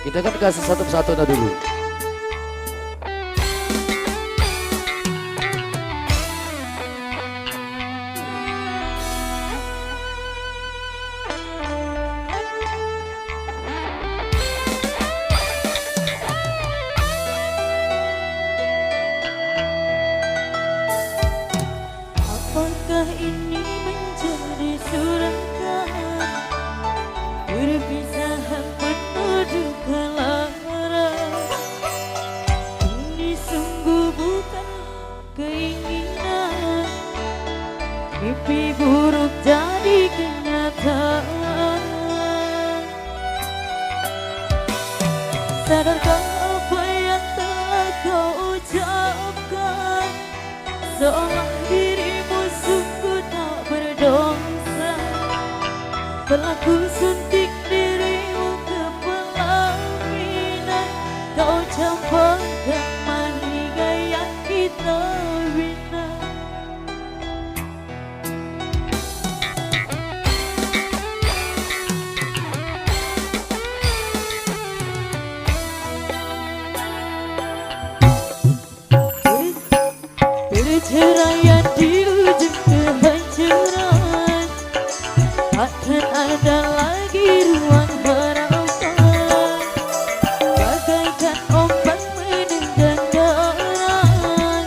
Kita kan kasih satu persatu dulu. Apakah ini menjadi suratan perpisahan menuju ke lara? Ini sungguh bukan keinginan, mimpi buruk jadi kenyataan. Sadarkah apa yang telah kau ucapkan, seolah dirimu sungguh tak berdosa. Telah ku suntik dirimu ke pelaminan, kau campakkan mahligai yang kita bina. Perceraian di ujung kehancuran, takkan ada lagi ruang harapan. Bagaikan ombak menendang darah,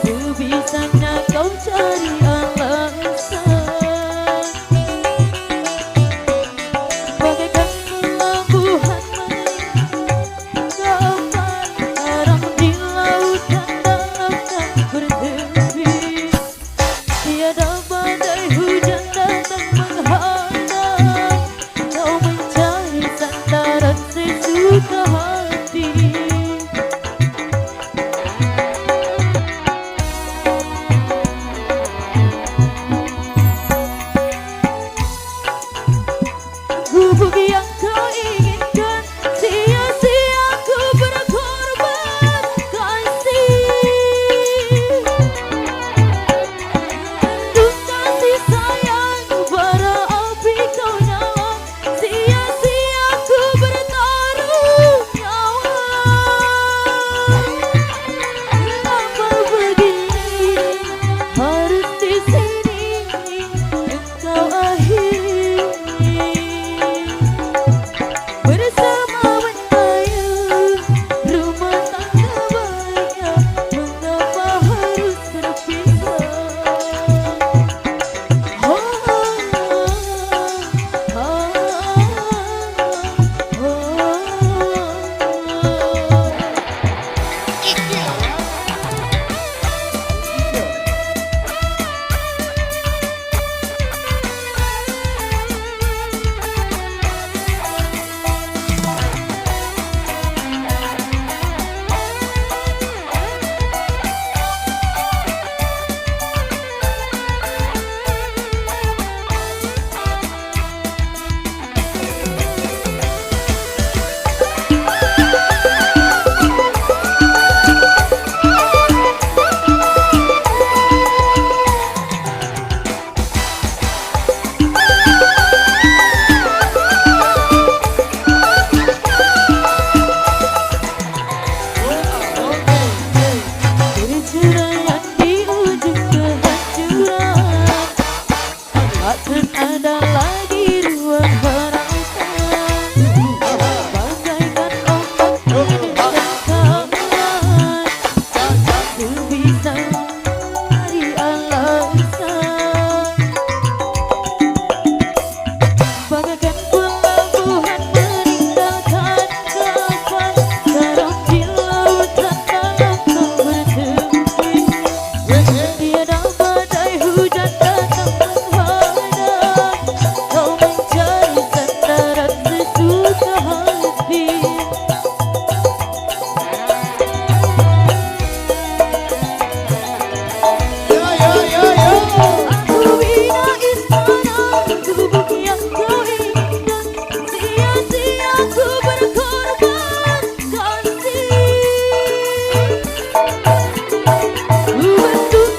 sebisanya kau cari alasan. Bagaikan pelabuhan meninggalkan garam di lautan dalam tak bertepi. Tiada badai hujan datang menghadang, kau mencari sandaran sesuka hati. Gubuk yang kau inginkan, sia-sia ku berkorban kasih. Mengandung kasih sayang, bara api kau nyala, sia-sia ku bertaruh nyawa. Kenapa begini, harus di sini engkau akhiri. Bersama mentayang rumah tangga bahagia, mengapa harus terpisah? Perceraian di ujung kehancuran, takkan ada lagi ruang harapan. Bagaikan ombak menendang kawan, sebisa cari alasan. Bagaikan pelabuhan meninggalkan kapal, garam di lautan dalam tak bertepi. Tiada badai hujan datang menghadang, kau mencari sandaran sesuka hati. Aku bina istana, gubuk yang kau inginkan, sia-sia ku berkorban kasih. Ku bentuk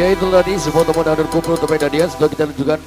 Ya itu tadi sebuah teman dan kumpul untuk Medan dia. Sudah kita tunjukkan